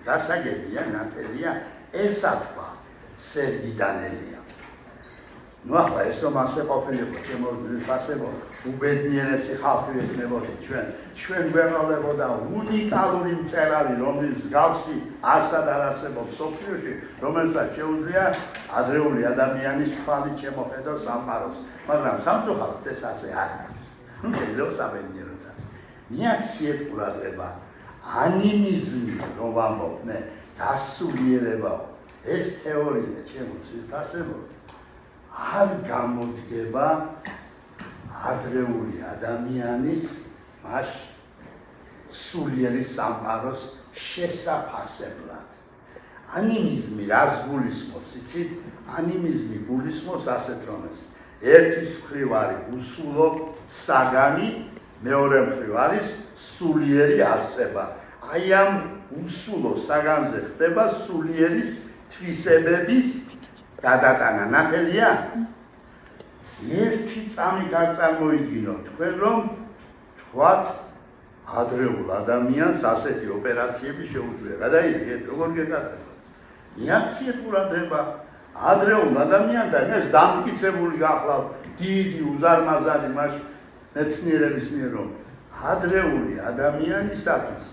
გასაგებია, ნათელია, ესა თქვა სერგი დანელია. ნუ ახლა ეს რომ ასე ყოფილიყო, ჩემო ძვირფასებო, უბედნიერესი ხალხი ექნებოდი ჩვენ გვეყოლებოდა უნიკალური მწერალი, რომლის მსგავსი არსად არ არსებობს მსოფლიოში, რომელსაც შეუძლია ადრეული ადამიანის თვალით შემოხედოს სამყაროს, მაგრამ სამწუხაროდ ეს ასე არ არის. ნუ შეიძლება საბედნიეროდაც. მიაქციეთ ყურადღება, ანიმიზმი რომ ვამბობ, დასულიერებაო, ეს თეორია ჩემო ძვირფასებო არ გამოდგება ადრეული ადამიანის მას სულიერი სამყაროს შესაფასებლად. ანიმიზმი რას გულისხმობს, იცით? ანიმიზმი გულისხმობს ასეთ რომელს. ერთის მხრივ არის უსულო საგანი, მეორე მხრივ არის სულიერი არსება. აი ამ უსულო საგანზე ხდება სულიერის თვისებების გადატანა. ნათელია? ერთი წამით არ წარმოიდგინოთ თქვენ რომ თქვათ ადრეულ ადამიანს ასეთი ოპერაციები შეუძლია. გადაიდეთ, როგორ გეკეთებათ? მიაქციეთ ყურადღება, ადრეულ ადამიანთან ეს დამტკიცებული გახლავთ დიდი უზარმაზარი მას მეცნიერების მიერ რომ ადრეული ადამიანისათვის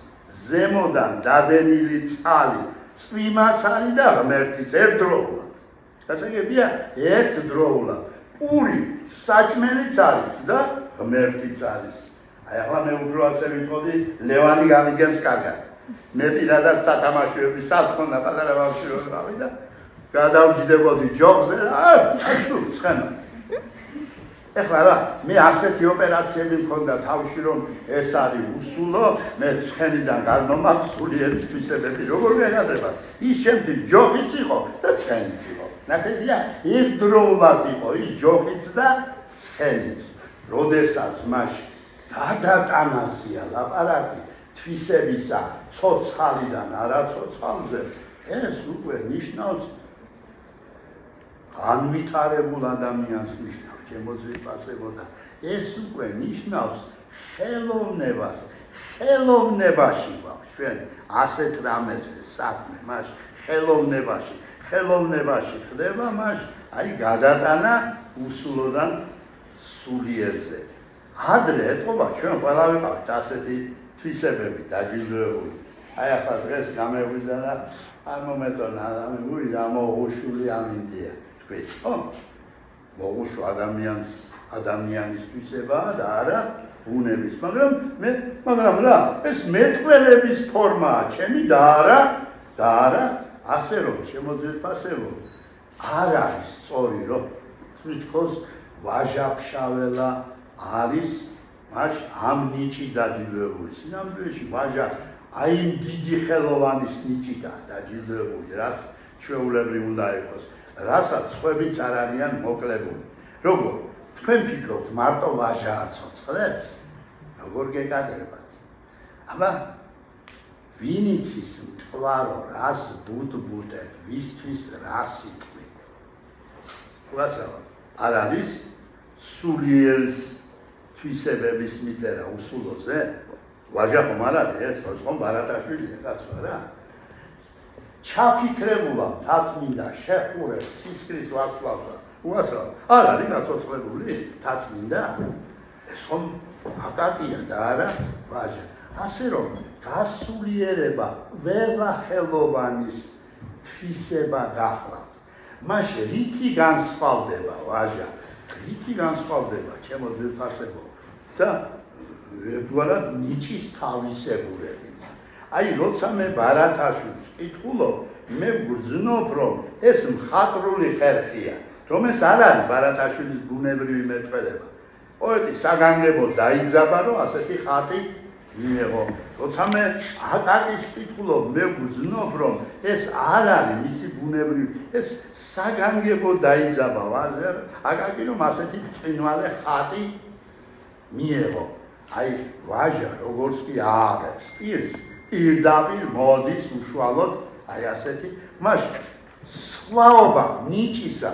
ზემოდან დადენილი წყალი წვიმაც არის და ღმერთიც ერთდროულად. გასაგებია, ერთდროულად. პური საჭმელიც არის და ღმერთიც არის. აი ახლა მე უფრო ასე ვიტყოდი, ლევანი გამიგებს კარგად. მე პირადად სათამაშოების სათხოვნ პატარა ბავშვი რომ ვიყავი და გადავჯდებოდი ჯოხზე და აჩუ ცხენა. ეხლა რა, მე ასეთი ოპერაციები მქონდა თავში რომ ეს არის უსულო, მე ცხენიდან გარნომაქვს სულიერი თვისებები, როგორ ვეღადრებათ? ის შემთხვევით ჯოხიც იყო და ცხენიც იყო. ნათელია, ერთდროულად იყო ის ჯოხიც და ცხენიც. როდესაც მასში გადატანასია ლაპარაკი თვისებისა ცოცხალიდან არაცოცხალზე, ეს უკვე ნიშნავს განვითარებულ ადამიანს ნიშნავს. შემოძვირფასებოდა. ეს უკვე ნიშნავს ხელოვნებას, ხელოვნებაში გვაქვს ჩვენ ასეთ რამეზე საქმე, მას ხელოვნებაში ხდება მას აი გადატანა უსულოდან სულიერზე. ადრე ეთყობა ჩვენ ყველა ვიყავით ასეთი თვისებები დაჯილდოებული. აი ახლა დღეს გამევიდა და არ მომეწონა და მოუშვი ამინდია თქვენ, ხო? მოუშვი ადამიანის თვისებაა და არა ბუნების, მაგრამ რა, ეს მეტყველების ფორმაა ჩემი და არა ასე რომ შემოძვირფასებო, არ არის სწორი რომ თვითონ ვაჟა-ფშაველა არის მას ამ ნიჭი დაჯილდოებული. სინამდვილეში ვაჟა აი იმ დიდი ხელოვანის ნიჭითაა დაჯილდოებული, რაც ჩვეულებრივ უნდა იყოს. რასაც სხვებიც არ არიან მოკლებული. როგორ? თქვენ ფიქრობთ მარტო ვაჟაა ცოცხლებს? როგორ გეკადრებათ? აბა ვინ იცის მტკვარო რას ბუდბუდებ, ვისთვის რა სიტყვი? არ არის სულიერის თვისებების მიწერა უსულოზე? ვაჟა ხომ არ არის ეს, ხომ ბარათაშვილია კაცო რა? ჩაფიქრებულა თაცმინდა შეხურებს სისხლის ვარსკვლავსა. უასწავლო. არ არის გაცოცხლებული თაცმინდა? ეს ხომ აკაკია და არა ვაჟა. ასე რომ გასულიერება ყველა ხელოვანის თვისება გახლავთ. მაშინ რითი განსხვავდება ვაჟა? რითი განსხვავდება ჩემო ძვირფასებო და ერთგვარად ნიჭის თავისებურებით. აი როცა მე ბარათაშვილს ვკითხულობ, მე ვგრძნობ რომ ეს მხატვრული ხერხია, რომელიც არ არის ბარათაშვილის ბუნებრივი მეტყველება. პოეტი საგანგებოდ დაიძაბა რომ ასეთი ხატი მიეღო. როცა მე აკაკის ვკითხულობ, მე ვგრძნობ რომ ეს არ არის მისი ბუნებრივი, ეს საგანგებოდ დაიძაბა აკაკი რომ ასეთი ბრწყინვალე ხატი მიეღო. აი ვაჟა როგორც კი ააღებს პირს, პირდაპირ მოდის უშუალოდ აი ასეთი მაშინ სხვაობა ნიჭისა.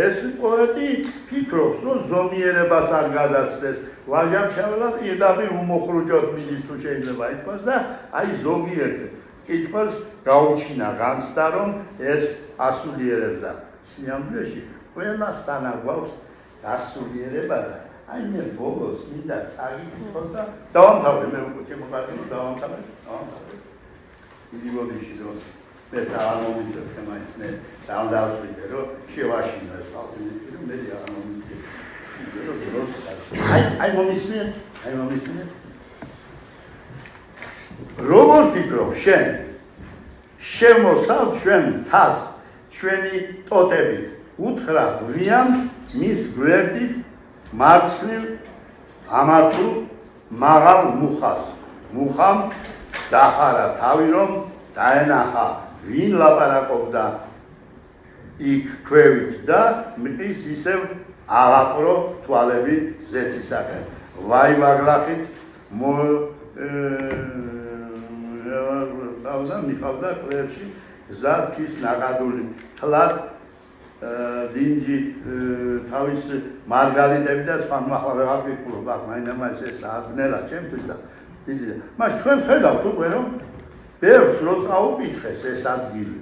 ეს პოეტი ფიქრობს რომ ზომიერებას არ გადაცდეს, ვაჟა-ფშაველა პირდაპირ უმოხრუჭოდ მიდის თუ შეიძლება ითქვას და აი ზოგიერთ კითხვას გაუჩინა განცდა რომ ეს ასულიერებდა სინამდვილეში ყველასთან გვაქვს დასულიერება და აი მე ბოლოს მინდა წაგიკითხოთ და დავამთავრე მე უკვე ჩემო კარგო დავამთავრე დიდი მოდიში რომ მე ძალიან მომიწევს მაინც მე სამდავწვიდე რომ შევაშინო ეს ხალხი რომ მე არ მომიწევს აი მომისმენ როგორ ფიქრობ შენ შემოსავ ჩვენ თას ჩვენი ტოტებით უთხრა გვიან მის გვერდით მარცხნივ ამართულ მაღალ მუხამ დახარა თავი რომ დაენახა ვინ ლაპარაკობდა იქ ქვევით და მყის ისევ აღაპრო თვალები ზეცისაკენ ვაი ვაგლახით მიხავდა ყველში ზარქის ნაკადული თლად დინჯი თავის მარგალიტები და სხვა ახლა ვეღარ ვიფულობ აქ მაინც ეს აბნელა ჩემთვის და დიდი მას თქვენ ხედავთ უკვე რომ ბევრს რო წაუკითხეს ეს ადგილი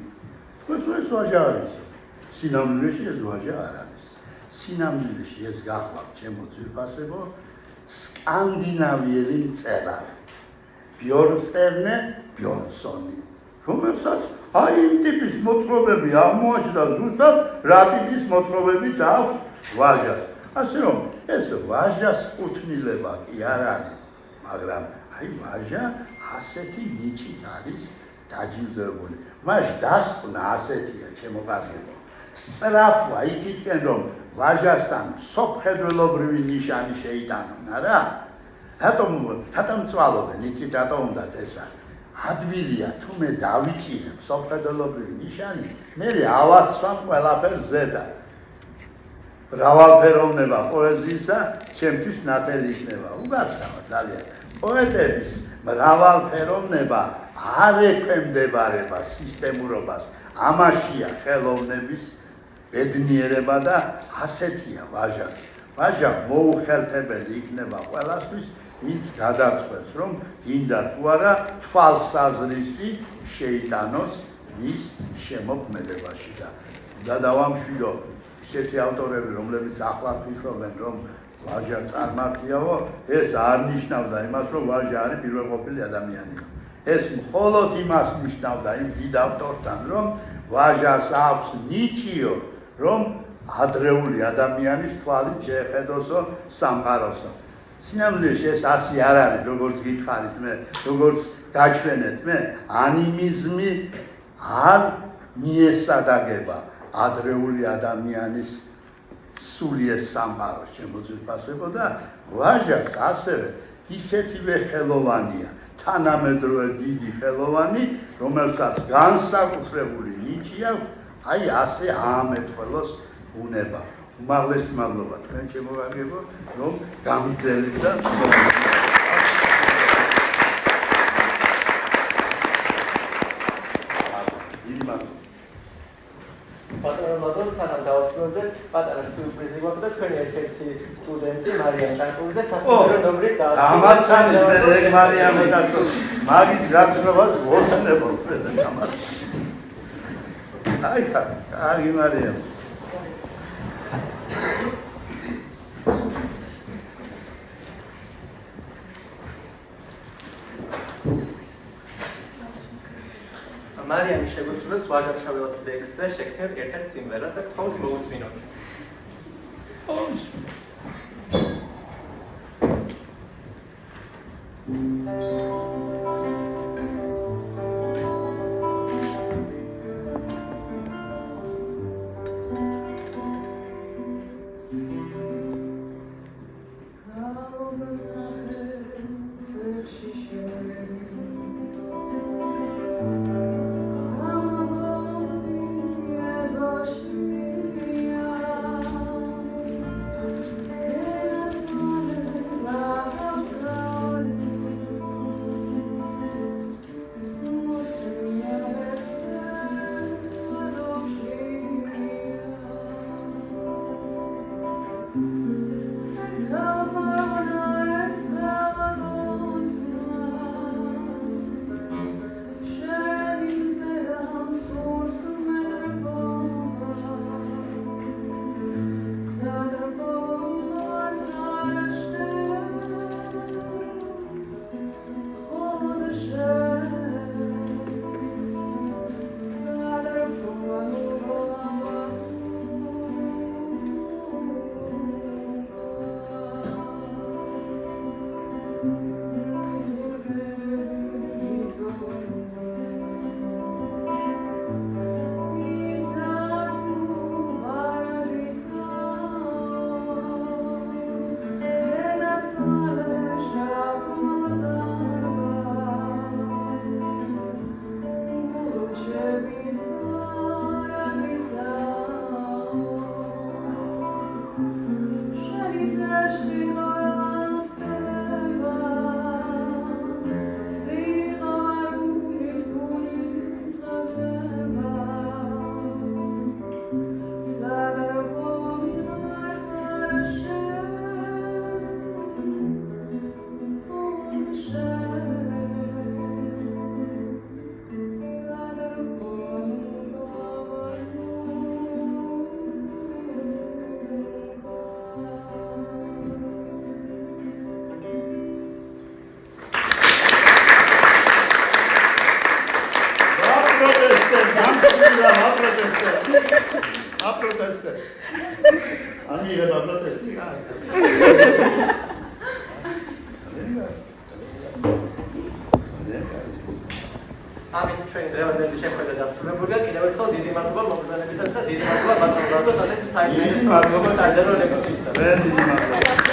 თქვენს ეს ვაჟა არის სინამდვილეში ეს ვაჟა არ არის სინამდვილეში ეს გახლავთ ჩემო ძვირფასებო სკანდინავიელი მწერალი ბიორნსტერნე ბიორნსონი რომელსაც აი იმ ტიპის მოთხრობები აღმოაჩნდა ზუსტად რა ტიპის მოთხრობებიც აქვს ვაჟას ასე რომ ეს ვაჟას კუთვნილება კი არ არის მაგრამ აი ვაჟა ასეთი ნიჭით არის დაჯილდოებული მას დასკვნა ასეთია ჩემო კარგებო სწრაფვა იკითხენ რომ ვაჟასთან სოფხედველობრივი ნიშანი შეიტანონ არა რატომ წვალობენ იცით რატომ უნდა ესა ადვილია თუ მე დავიჭირებ სოფხედველობრივი ნიშანი მე ავაცვამ ყველაფერს ზედა მრავალფეროვნება პოეზიისა ჩემთვის ნათელი იქნება უგაცრავა ძალიან პოეტების მრავალფეროვნება არ ექვემდებარება სისტემურობას ამაშია ხელოვნების ბედნიერება და ასეთია ვაჟა მოუხელთებელი იქნება ყველასთვის ვინც გადაწყვეტს რომ გინდა თუ არა თვალსაზრისი შეიტანოს მის შემოქმედებაში და უნდა დავამშვიდო ისეთი ავტორები რომლებიც ახლა ფიქრობენ რომ ვაჟა წარმართიაო ეს არ ნიშნავდა იმას რომ ვაჟა არის პირველყოფილი ადამიანი ეს მხოლოდ იმას ნიშნავდა იმ დიდ ავტორთან რომ ვაჟას აქვს ნიჭიო რომ ადრეული ადამიანის თვალით შეეხედოსო სამყაროსო სინამდვილეში ეს ასე არ არის როგორც გითხარით მე როგორც გაჩვენეთ მე ანიმიზმი არ მიესადაგება ადრეული ადამიანის სულიერ სამყაროს შემოძვირფასებო და ვაჟაც ასევე ისეთივე ხელოვანია თანამედროვე დიდი ხელოვანი რომელსაც განსაკუთრებული ნიჭი აქვს აი ასე აამეთყველოს უნება უმაღლესი მადლობა თქვენ ჩემო კარგებო რომ გამიძელით და პატარა მადლობა სანამ დავასრულებთ პატარა სიურპრიზი გვაქვს და თქვენი ერთ-ერთი სტუდენტი მარიამ ტანკოვი და სასიმღერო ნომრით ამაცანი მე მარიამ გასულ მაგის გაცნობას ვოცნებობ ამას აი კარგი მარიამ მარიამის შეგვიძლია ვაჟა-შაველას ტექსტზე შექმნილ ერთ-ერთ სიმღერას და გთხოვთ მოусმინოთ. აპროტესტე. ამიღება პროტესტი. ამით ჩვენი დღევანდელი შეხვედრა დასრულებულია. კიდევ ერთხელ დიდი მადლობა მოგზაურობისას და დიდი მადლობა ბატონ გალბოს ასეთი საინტერესო მადლობა საჯარო ლექციისა. დიდი მადლობა.